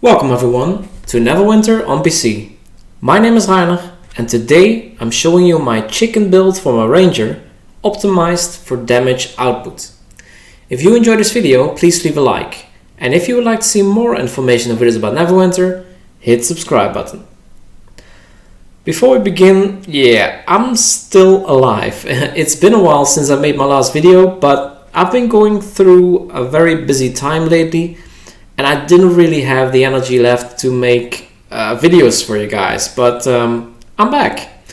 Welcome everyone to Neverwinter on PC. My name is Rainer and today I'm showing you my chicken build for my ranger optimized for damage output. If you enjoyed this video, please leave a like, and if you would like to see more information and videos about Neverwinter, hit the subscribe button. Before we begin, I'm still alive. It's been a while since I made my last video, but I've been going through a very busy time lately and I didn't really have the energy left to make videos for you guys, but I'm back.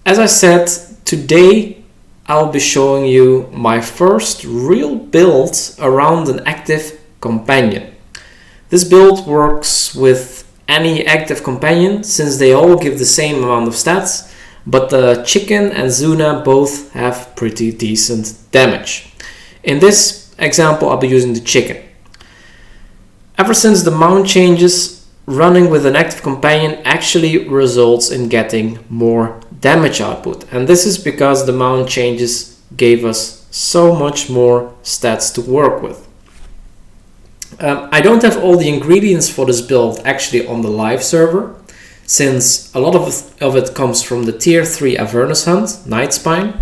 As I said, today I'll be showing you my first real build around an active companion. This build works with any active companion since they all give the same amount of stats, but the chicken and Zuna both have pretty decent damage. In this example I'll be using the chicken. Ever since the mount changes, running with an active companion actually results in getting more damage output, and this is because the mount changes gave us so much more stats to work with. I don't have all the ingredients for this build actually on the live server, since a lot of it comes from the tier 3 Avernus hunt, Night Spine,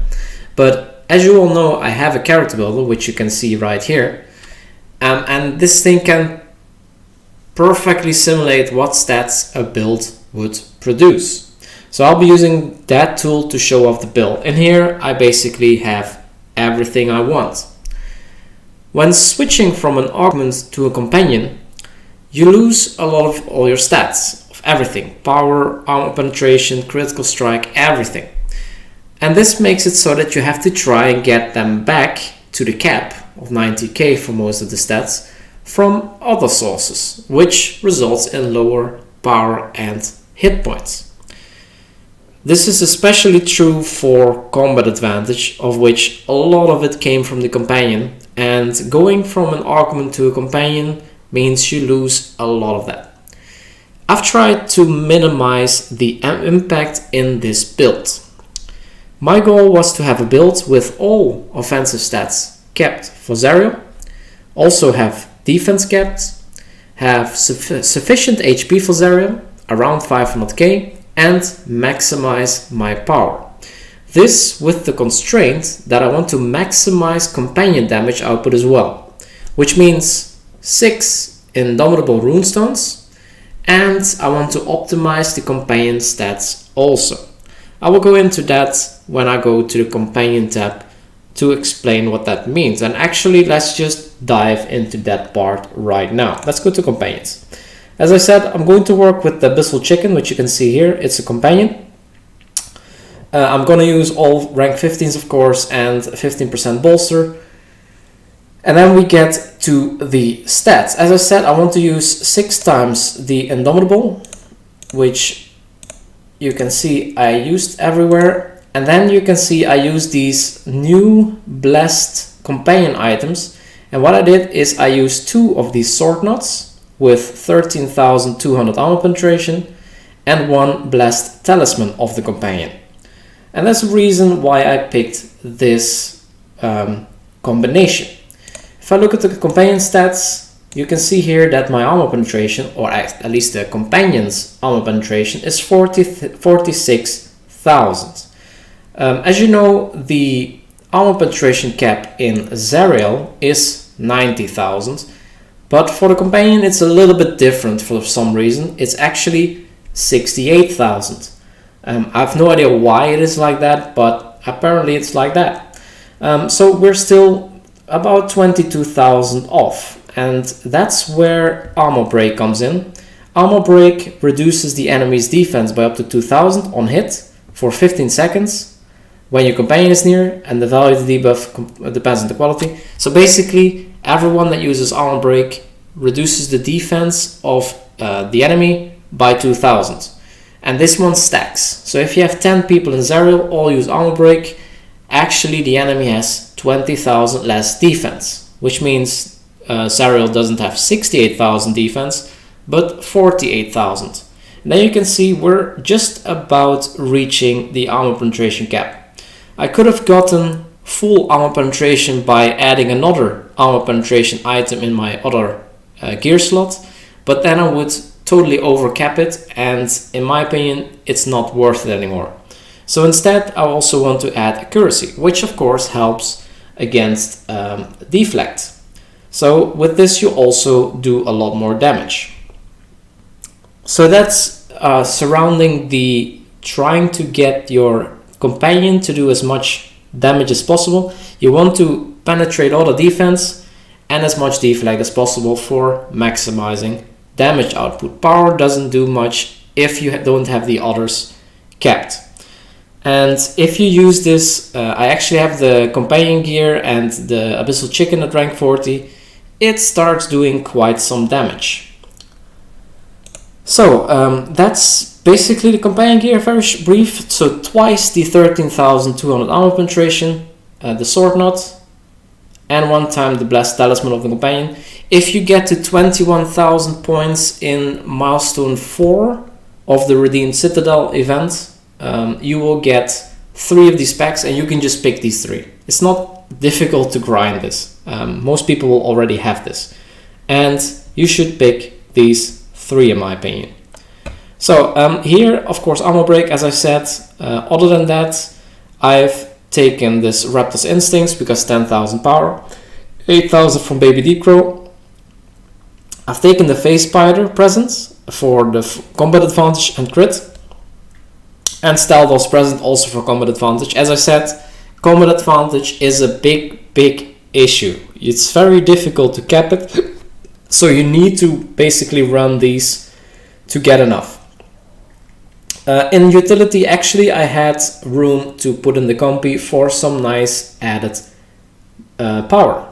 but as you all know I have a character builder which you can see right here, and this thing can perfectly simulate what stats a build would produce. So I'll be using that tool to show off the build. In here I basically have everything I want. When switching from an augment to a companion, you lose a lot of all your stats, of everything. Power, armor penetration, critical strike, everything. And this makes it so that you have to try and get them back to the cap of 90k for most of the stats from other sources, which results in lower power and hit points. This is especially true for combat advantage, of which a lot of it came from the companion, and going from an augment to a companion means you lose a lot of that. I've tried to minimize the impact in this build. My goal was to have a build with all offensive stats kept for Cyril, also have defense kept, have sufficient HP for Cyril, around 500k, and maximize my power. This with the constraint that I want to maximize companion damage output as well, which means 6 indomitable runestones, and I want to optimize the companion stats also. I will go into that when I go to the companion tab to explain what that means, and actually let's just dive into that part right now. Let's go to companions. As I said, I'm going to work with the Abyssal Chicken, which you can see here. It's a companion. I'm going to use all rank 15s of course and 15% bolster, and then we get to the stats. As I said, I want to use 6 times the Indomitable, which you can see I used everywhere. And then you can see I use these new blessed companion items, and what I did is I used 2 of these sword knots with 13,200 armor penetration and 1 blessed talisman of the companion. And that's the reason why I picked this combination. If I look at the companion stats, you can see here that my armor penetration, or at least the companion's armor penetration, is 46,000. As you know, the armor penetration cap in Cyril is 90,000, but for the companion it's a little bit different for some reason. It's actually 68,000. I have no idea why it is like that, but apparently it's like that. So we're still about 22,000 off, and that's where armor break comes in. Armor break reduces the enemy's defense by up to 2,000 on hit for 15 seconds. When your companion is near, and the value of the debuff depends on the quality. So basically, everyone that uses armor break reduces the defense of the enemy by 2,000. And this one stacks. So if you have 10 people in Cyril all use armor break, actually the enemy has 20,000 less defense, which means Cyril doesn't have 68,000 defense, but 48,000. And then you can see we're just about reaching the armor penetration cap. I could have gotten full armor penetration by adding another armor penetration item in my other gear slot, but then I would totally overcap it, and in my opinion it's not worth it anymore. So instead I also want to add accuracy, which of course helps against deflect. So with this you also do a lot more damage. So that's surrounding the trying to get your companion to do as much damage as possible. You want to penetrate all the defense and as much deflect as possible for maximizing damage output. Power doesn't do much if you don't have the others capped. And if you use this, I actually have the companion gear and the abyssal chicken at rank 40, it starts doing quite some damage. So that's basically the companion gear, very brief. So twice the 13,200 armor penetration, the sword knot, and one time the blessed talisman of the companion. If you get to 21,000 points in milestone 4 of the redeemed citadel event, you will get 3 of these packs, and you can just pick these 3. It's not difficult to grind this. Most people will already have this, and you should pick these 3 in my opinion. So here, of course, armor break, as I said. Other than that, I've taken this Raptor's Instincts because 10,000 power, 8,000 from Baby Decro. I've taken the Face Spider Presence for the combat advantage and crit, and Staldos Present also for combat advantage. As I said, combat advantage is a big issue. It's very difficult to cap it, so you need to basically run these to get enough. In utility, actually, I had room to put in the compy for some nice added power.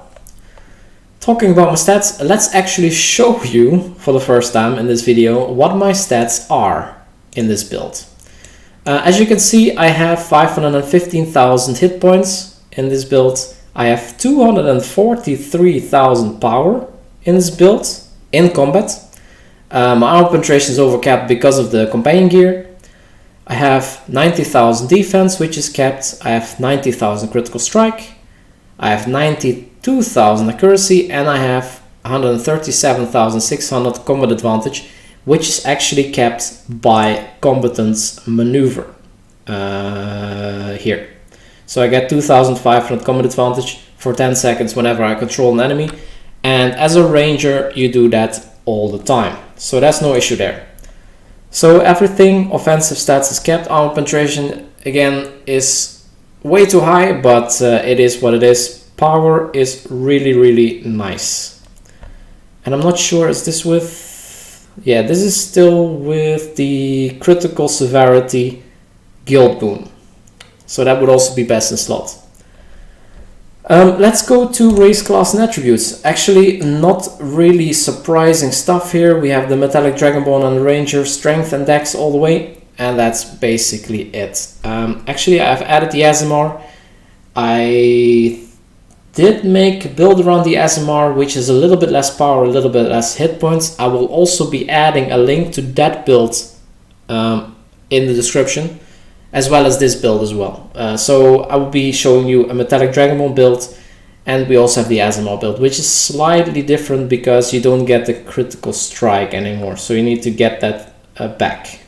Talking about my stats, let's actually show you for the first time in this video what my stats are in this build. As you can see, I have 515,000 hit points in this build. I have 243,000 power in this build in combat. My armor penetration is overcapped because of the companion gear. I have 90,000 defense, which is capped. I have 90,000 critical strike. I have 92,000 accuracy, and I have 137,600 combat advantage, which is actually capped by combatant's maneuver here. So I get 2,500 combat advantage for 10 seconds whenever I control an enemy, and as a ranger you do that all the time, so that's no issue there. So everything offensive stats is kept. Armor penetration again is way too high, but it is what it is. Power is really nice, and I'm not sure, is this with, yeah, this is still with the critical severity guild boon, so that would also be best in slot. Let's go to race class and attributes. Actually, not really surprising stuff here. We have the metallic dragonborn and the ranger, strength and dex all the way, and that's basically it. Actually, I've added the Aasimar. I did make a build around the Aasimar, which is a little bit less power, a little bit less hit points. I will also be adding a link to that build in the description, as well as this build as well. So I will be showing you a metallic dragonborn build, and we also have the Aasimar build, which is slightly different because you don't get the critical strike anymore, so you need to get that back.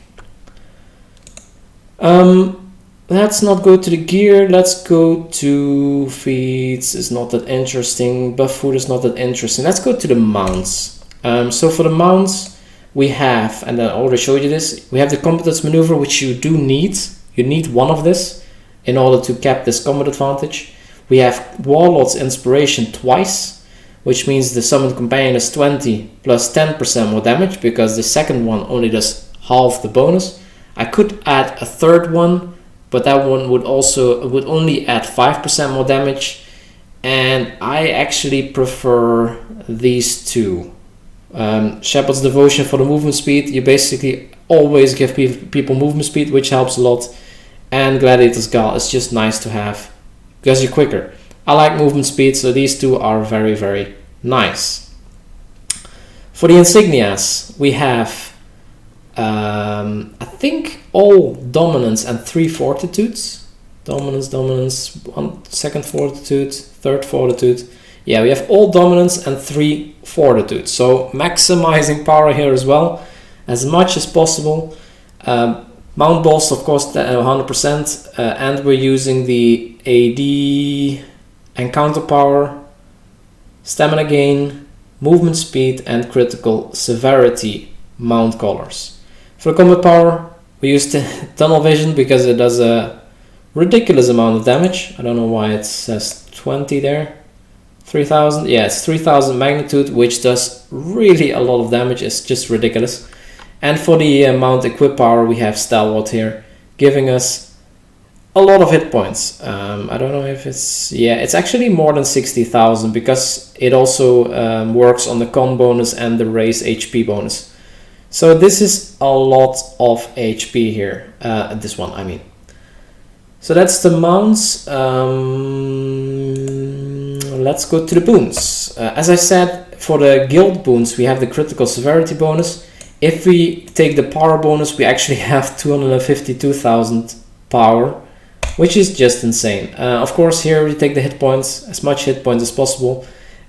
Let's not go to the gear, let's go to feats. It's not that interesting. Buff food is not that interesting. Let's go to the mounts. So for the mounts we have, and I already showed you this, we have the competence maneuver, which you do need. You need one of this in order to cap this combat advantage. We have Warlord's Inspiration twice, which means the summoned companion is 20 plus 10% more damage, because the second one only does half the bonus. I could add a third one, but that one would only add 5% more damage, and I actually prefer these two. Shepherd's Devotion for the movement speed. You basically always give people movement speed, which helps a lot. And Gladiator's Gall is just nice to have because you're quicker. I like movement speed, so these two are very nice. For the insignias, we have I think all dominance and 3 fortitudes. Dominance, 1 second fortitude, 3rd fortitude. Yeah, we have all dominance and 3 fortitude. So maximizing power here as well, as much as possible. Mount Boss, of course, 100%, and we're using the AD encounter power, stamina gain, movement speed, and critical severity mount colors. For combat power, we use tunnel vision because it does a ridiculous amount of damage. I don't know why it says 20 there. 3000, yeah, it's 3000 magnitude, which does really a lot of damage. It's just ridiculous. And for the mount equip power, we have Stalwart here, giving us a lot of hit points. I don't know if it's, yeah, it's actually more than 60,000 because it also works on the con bonus and the raise HP bonus. So this is a lot of HP here, this one I mean. So that's the mounts. Let's go to the boons. As I said, for the guild boons we have the critical severity bonus. If we take the power bonus, we actually have 252,000 power, which is just insane. Of course, here we take the hit points, as much hit points as possible.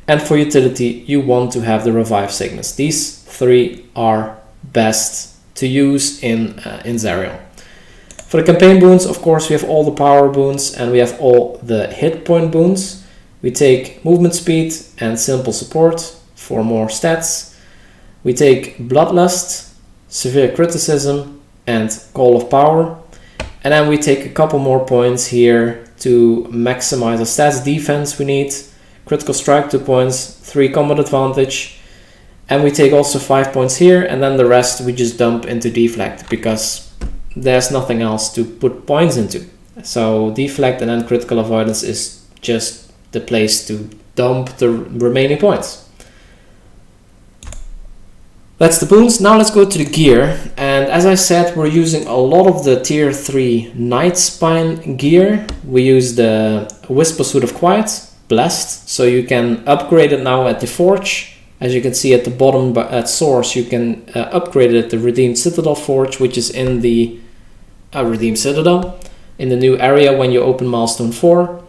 And for utility, you want to have the revive sickness. These 3 are best to use in Zariel. For the campaign boons, of course, we have all the power boons and we have all the hit point boons. We take movement speed and simple support for more stats. We take Bloodlust, Severe Criticism, and Call of Power. And then we take a couple more points here to maximize our stats. Defense we need, Critical Strike 2 points, 3 Combat Advantage. And we take also 5 points here, and then the rest we just dump into Deflect because there's nothing else to put points into. So Deflect and then Critical Avoidance is just the place to dump the remaining points. That's the boons. Now let's go to the gear, and as I said, we're using a lot of the tier 3 Night Spine gear. We use the Whisper Suit of Quiet, Blessed, so you can upgrade it now at the Forge. As you can see at the bottom at Source, you can upgrade it at the Redeemed Citadel Forge, which is in the Redeemed Citadel, in the new area when you open Milestone 4,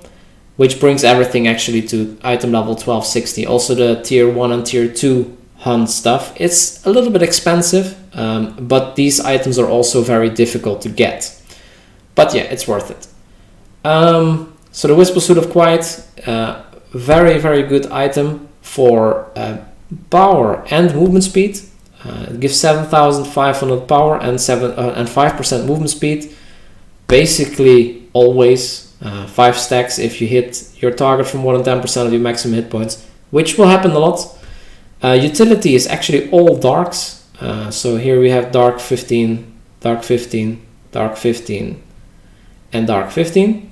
which brings everything actually to item level 1260. Also the tier 1 and tier 2 hunt stuff. It's a little bit expensive, but these items are also very difficult to get. But yeah, it's worth it. So the Whisper Suit of Quiet, very, very good item for power and movement speed. It gives 7,500 power and 5% movement speed. Basically always 5 stacks if you hit your target for more than 10% of your maximum hit points, which will happen a lot. Utility is actually all darks. So here we have dark 15, dark 15, dark 15, and dark 15.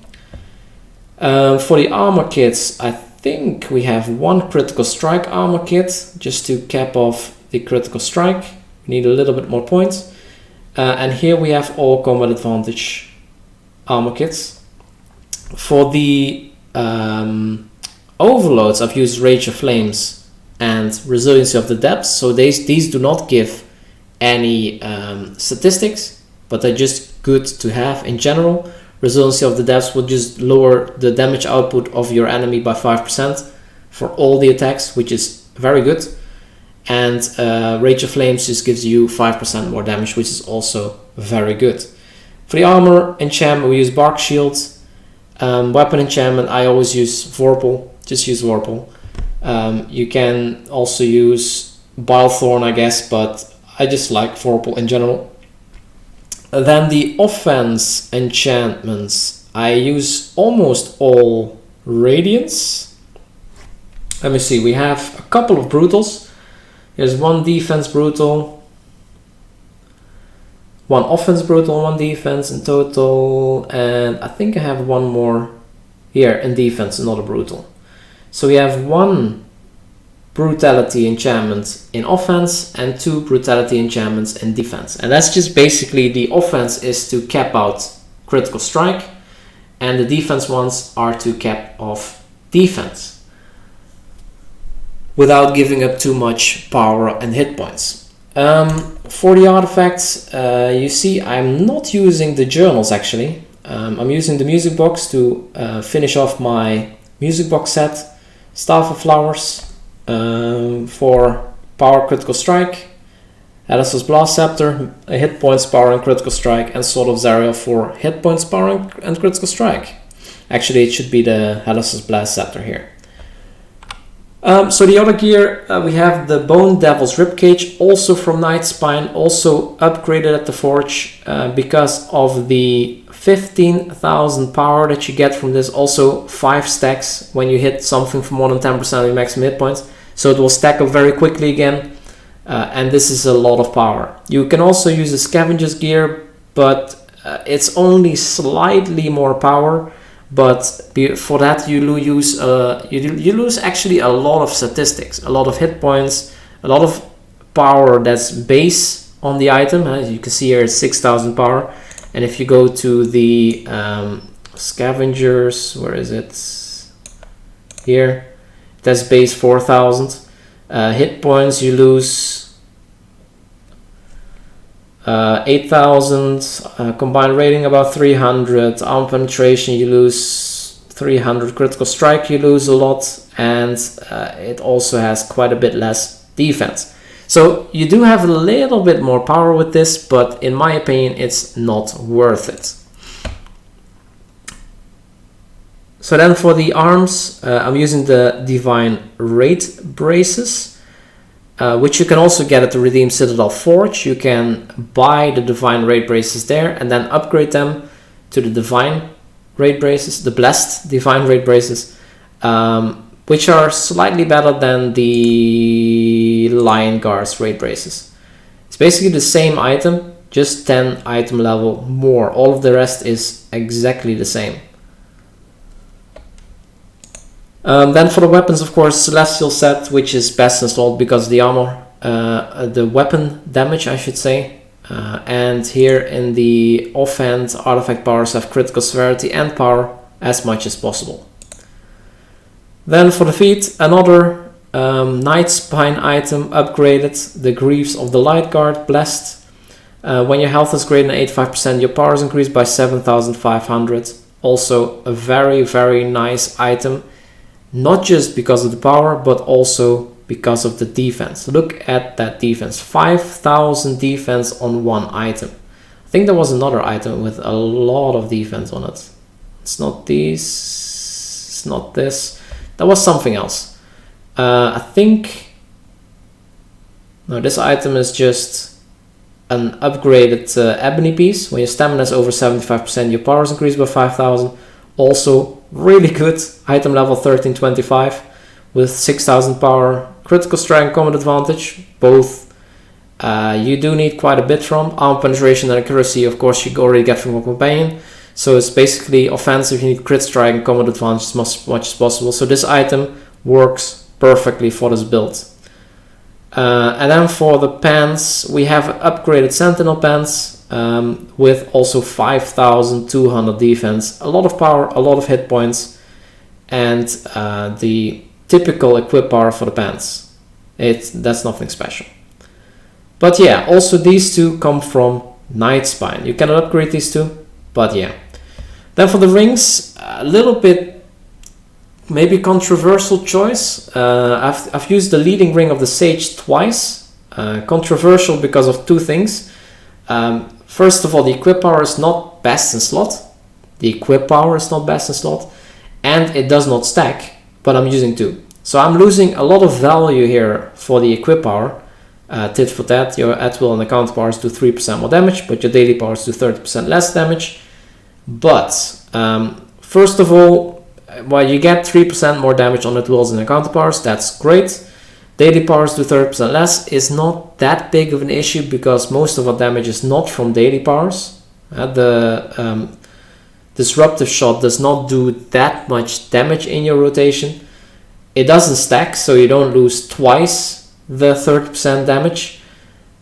For the armor kits, I think we have 1 critical strike armor kit just to cap off the critical strike. We need a little bit more points. And here we have all combat advantage armor kits. For the overloads, I've used Rage of Flames and Resiliency of the Depths. So these do not give any statistics, but they're just good to have in general. Resiliency of the Depths will just lower the damage output of your enemy by 5% for all the attacks, which is very good. And Rage of Flames just gives you 5% more damage, which is also very good. For the armor enchantment, we use Bark Shield. Weapon enchantment, I always use Vorpal. Just use Vorpal. You can also use Bilethorn, I guess, but I just like Vorpal in general. Then the offense enchantments, I use almost all Radiance. Let me see, we have a couple of Brutals. Here's 1 defense Brutal, 1 offense Brutal, 1 defense in total, and I think I have 1 more here in defense, another Brutal. So we have 1 Brutality enchantment in offense and 2 Brutality enchantments in defense. And that's just basically, the offense is to cap out critical strike and the defense ones are to cap off defense without giving up too much power and hit points. For the artifacts, you see I'm not using the journals actually. I'm using the music box to finish off my music box set. Staff of Flowers for power critical strike, Alice's Blast Scepter, a hit points, power and critical strike, and Sword of Zariel for hit points, power and critical strike. Actually, it should be the Alice's Blast Scepter here. So the other gear, we have the Bone Devil's Ribcage, also from Nightspine, also upgraded at the Forge because of the 15,000 power that you get from this. Also 5 stacks when you hit something for more than 10% of your maximum hit points. So it will stack up very quickly again, and this is a lot of power. You can also use the Scavenger's gear, but it's only slightly more power. But for that you lose actually a lot of statistics, a lot of hit points, a lot of power that's base on the item. As you can see here, it's 6,000 power. And if you go to the Scavengers, where is it? Here, that's base 4,000. Hit points you lose 8,000, combined rating about 300, arm penetration you lose 300, critical strike you lose a lot, and it also has quite a bit less defense. So you do have a little bit more power with this, but in my opinion it's not worth it. So then for the arms, I'm using the Divine Raid Braces, which you can also get at the Redeemed Citadel Forge. You can buy the Divine Raid Braces there and then upgrade them to the Divine Raid Braces, the Blessed Divine Raid Braces, which are slightly better than the Lion Guard's Raid Braces. It's basically the same item, just 10 item level more. All of the rest is exactly the same. Then for the weapons, of course, Celestial set, which is best installed because of the armor, the weapon damage, I should say. And here in the offhand, artifact powers have critical severity and power as much as possible. Then for the feet, another Nightspine item upgraded, the Greaves of the Light Guard, Blessed. When your health is greater than 85%, your power is increased by 7,500. Also a very, very nice item. Not just because of the power, but also because of the defense. Look at that defense. 5,000 defense on one item. I think there was another item with a lot of defense on it. It's not these. It's not this. That was something else. I think... No, this item is just an upgraded ebony piece. When your stamina is over 75%, your power is increased by 5,000. Also really good, item level 1325 with 6,000 power, critical strike, combat advantage, both you do need quite a bit from. Arm penetration and accuracy, of course, you already get from a companion. So it's basically offensive, you need crit strike and combat advantage as much as possible. So this item works perfectly for this build. And then for the pants, we have upgraded Sentinel pants. With also 5,200 defense, a lot of power, a lot of hit points, and the typical equip power for the pants. That's nothing special. But yeah, also these two come from Nightspine. You cannot upgrade these two, but yeah. Then for the rings, a little bit maybe controversial choice. I've used the leading ring of the Sage twice. Controversial because of two things. First of all, the equip power is not best in slot. The equip power is not best in slot. And it does not stack, but I'm using two. So I'm losing a lot of value here for the equip power. Tit for tat, your at will and account powers do 3% more damage, but your daily powers do 30% less damage. But first of all, while you get 3% more damage on at wills and account powers, that's great. Daily powers do 30% less is not that big of an issue because most of our damage is not from daily powers. The disruptive shot does not do that much damage in your rotation. It doesn't stack, so you don't lose twice the 30% damage.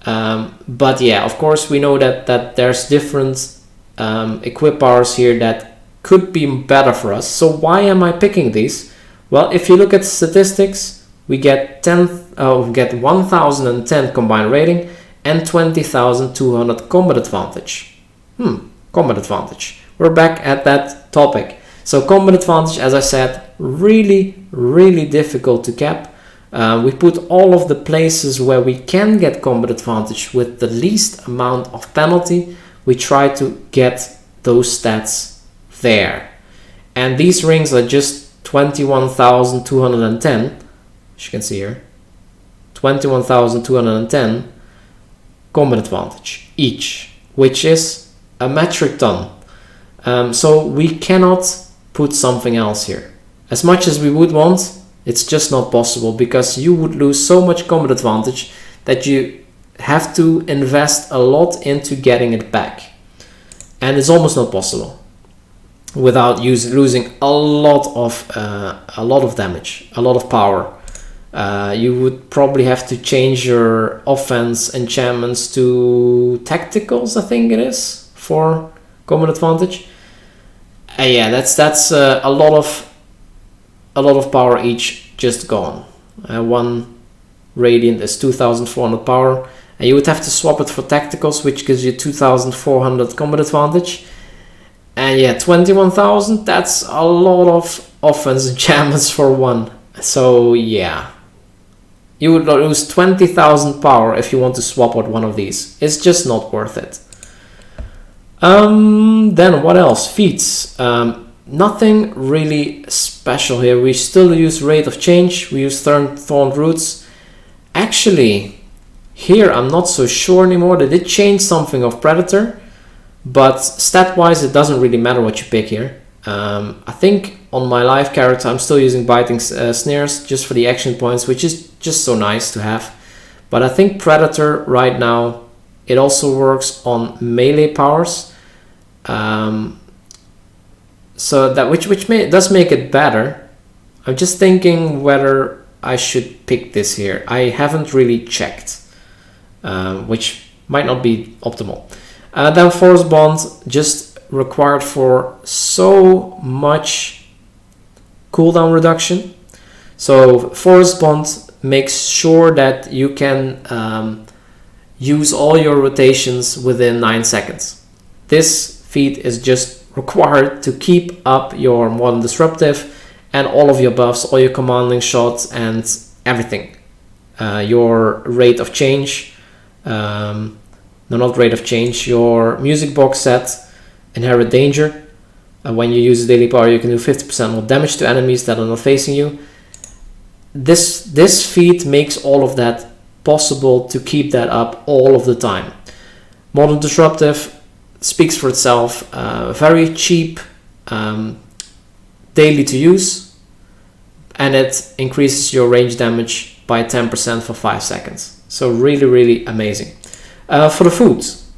But yeah, of course we know that there's different equip powers here that could be better for us. So why am I picking these? Well, if you look at statistics, we get 1,010 combined rating and 20,200 combat advantage. Combat advantage. We're back at that topic. So combat advantage, as I said, really difficult to cap. We put all of the places where we can get combat advantage with the least amount of penalty. We try to get those stats there. And these rings are just 21,210, as you can see here. 21,210 combat advantage each, which is a metric ton. So we cannot put something else here. As much as we would want, it's just not possible, because you would lose so much combat advantage that you have to invest a lot into getting it back. And it's almost not possible without losing a lot of damage, a lot of power. You would probably have to change your offense enchantments to tacticals, I think it is, for combat advantage. Yeah, that's a lot of power each just gone. One radiant is 2,400 power, and you would have to swap it for tacticals, which gives you 2,400 combat advantage. And yeah, 21,000, that's a lot of offense enchantments for one. So yeah, you would lose 20,000 power if you want to swap out one of these. It's just not worth it. Then what else? Feats. Nothing really special here. We still use Rate of Change. We use Thorned Roots. Actually, here I'm not so sure anymore. They did change something of Predator, but stat-wise it doesn't really matter what you pick here. I think on my live character I'm still using Biting Snares just for the action points, which is just so nice to have. But I think Predator right now, it also works on melee powers. So that which does make it better. I'm just thinking whether I should pick this here. I haven't really checked, which might not be optimal. Then Force Bond, just required for so much cooldown reduction. So Force Bond makes sure that you can use all your rotations within 9 seconds. This feat is just required to keep up your Modern Disruptive and all of your buffs, all your commanding shots and everything. Your Rate of Change, no, not Rate of Change, your Music Box set, Inherent Danger. When you use daily power, you can do 50% more damage to enemies that are not facing you. This feat makes all of that possible to keep that up all of the time. Modern Disruptive speaks for itself. Very cheap, daily to use, and it increases your range damage by 10% for 5 seconds. So really amazing. For the foods,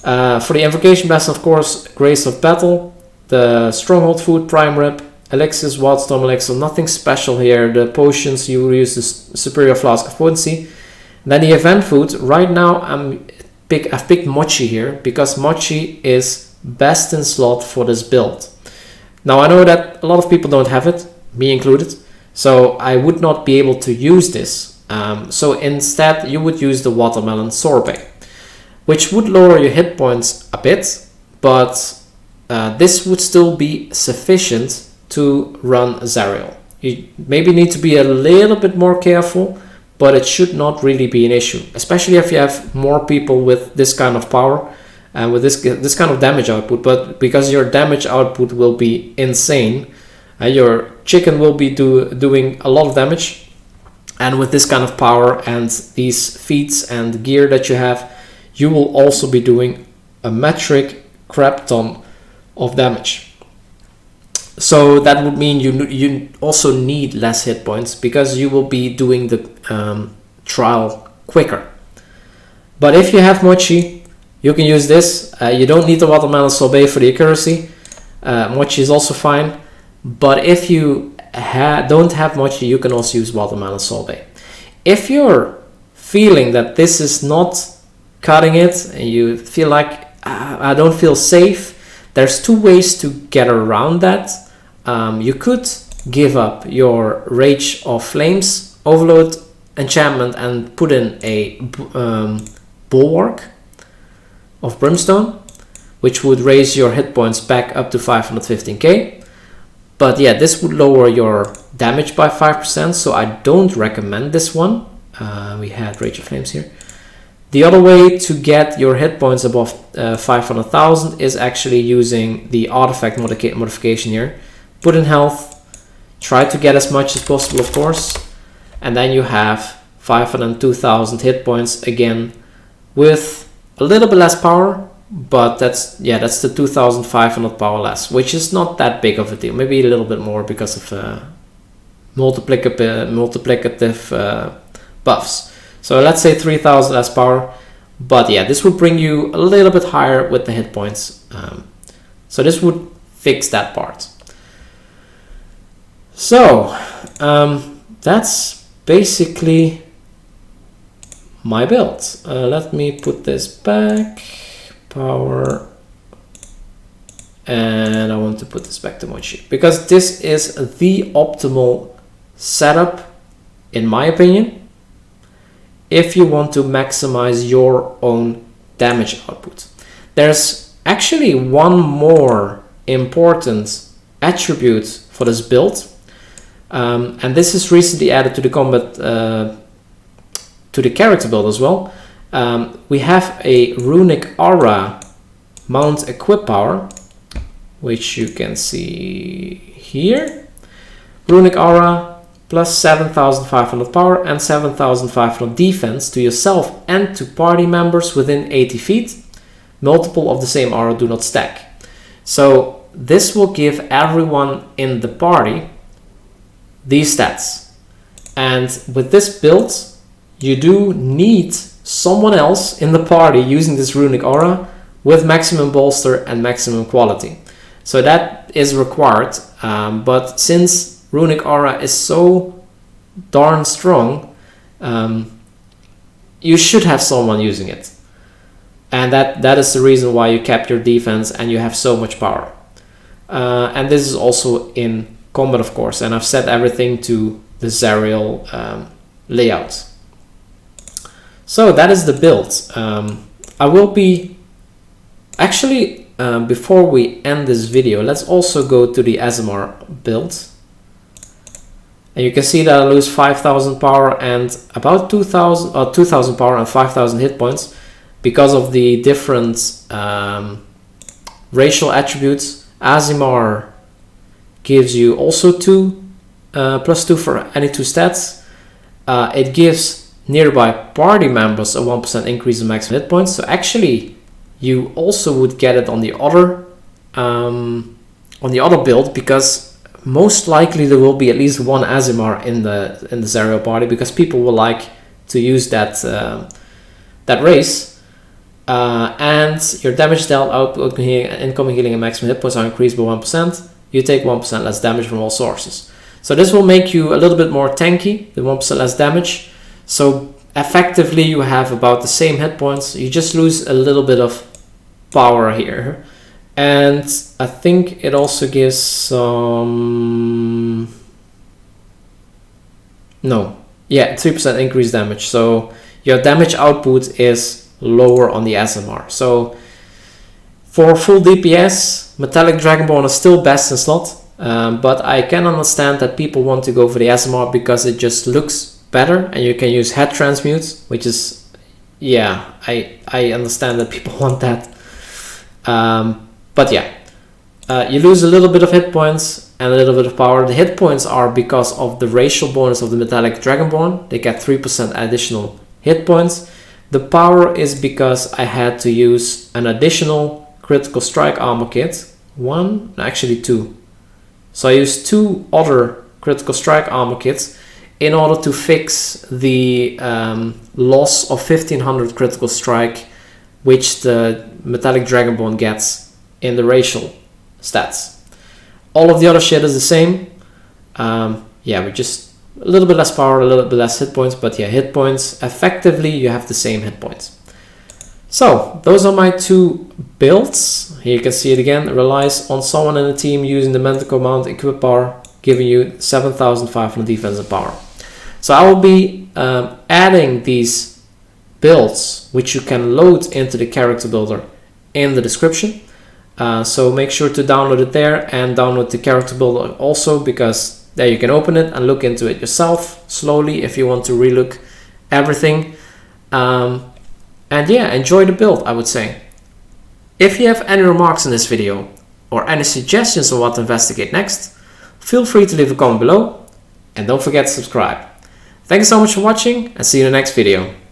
for the Invocation Blast, of course, Grace of Battle, the Stronghold food, Prime Rib, Elixirs, Wildstorm Elixir, nothing special here. The potions, you use the Superior Flask of Potency. Then the event food, right now I've picked Mochi here because Mochi is best in slot for this build. Now I know that a lot of people don't have it, me included, so I would not be able to use this. So instead you would use the Watermelon Sorbet, which would lower your hit points a bit, but this would still be sufficient to run Cyril. You maybe need to be a little bit more careful, but it should not really be an issue, especially if you have more people with this kind of power and with this kind of damage output. But because your damage output will be insane, your chicken will be doing a lot of damage, and with this kind of power and these feats and gear that you have, you will also be doing a metric crap ton of damage. So that would mean you also need less hit points because you will be doing the trial quicker. But if you have Mochi, you can use this. You don't need the Watermelon Sorbet for the accuracy. Mochi is also fine. But if you don't have Mochi, you can also use Watermelon Sorbet. If you're feeling that this is not cutting it and you feel like I don't feel safe, there's two ways to get around that. You could give up your Rage of Flames Overload enchantment and put in a Bulwark of Brimstone. which would raise your hit points back up to 515k. But yeah, this would lower your damage by 5%, so I don't recommend this one. We had Rage of Flames here. The other way to get your hit points above 500,000 is actually using the artifact modification here. Put in health, try to get as much as possible, of course, and then you have 502,000 hit points again with a little bit less power, but that's the 2,500 power less, which is not that big of a deal. Maybe a little bit more because of multiplicative buffs. So let's say 3,000 less power, but yeah, this would bring you a little bit higher with the hit points. So this would fix that part. So that's basically my build. Let me put this back, power, and I want to put this back to my sheet because this is the optimal setup in my opinion if you want to maximize your own damage output. There's actually one more important attribute for this build, and this is recently added to the combat to the character build as well. We have a runic aura mount equip power, which you can see here. Runic aura plus 7,500 power and 7,500 defense to yourself and to party members within 80 feet. Multiple of the same aura do not stack. So this will give everyone in the party these stats. And with this build, you do need someone else in the party using this runic aura with maximum bolster and maximum quality. So that is required, but since runic aura is so darn strong, you should have someone using it. And that is the reason why you cap your defense and you have so much power. And this is also in combat, of course, and I've set everything to the Cyril layout. So that is the build. I will be actually before we end this video, let's also go to the Aasimar build. And you can see that I lose 5,000 power and about 2,000 power and 5,000 hit points because of the different racial attributes. Aasimar gives you also +2 for any 2 stats. It gives nearby party members a 1% increase in maximum hit points. So actually, you also would get it on the other build because most likely there will be at least one Aasimar in the Cyril party because people will like to use that race. And your damage dealt, output, incoming healing, and maximum hit points are increased by 1%. You take 1% less damage from all sources. So this will make you a little bit more tanky, the 1% less damage. So effectively you have about the same hit points. You just lose a little bit of power here. And I think it also gives some... No. Yeah, 3% increased damage. So your damage output is lower on the Aasimar. So for full DPS, Metallic Dragonborn is still best in slot. But I can understand that people want to go for the Aasimar because it just looks better. And you can use head transmute, which is... Yeah, I understand that people want that. But yeah, you lose a little bit of hit points and a little bit of power. The hit points are because of the racial bonus of the Metallic Dragonborn. They get 3% additional hit points. The power is because I had to use an additional critical strike armor kit. Actually 2. So I used 2 other critical strike armor kits in order to fix the loss of 1500 critical strike, which the Metallic Dragonborn gets in the racial stats. All of the other shit is the same. Yeah, we just a little bit less power, a little bit less hit points, but yeah, hit points, effectively you have the same hit points. So those are my 2 builds. Here you can see it again. It relies on someone in the team using the Manticore Mount equip power, giving you 7,500 defense and power. So I will be adding these builds, which you can load into the character builder in the description. So make sure to download it there and download the character builder also, because there you can open it and look into it yourself slowly if you want to relook everything. And yeah, enjoy the build, I would say. If you have any remarks on this video or any suggestions on what to investigate next, feel free to leave a comment below, and don't forget to subscribe. Thank you so much for watching, and see you in the next video.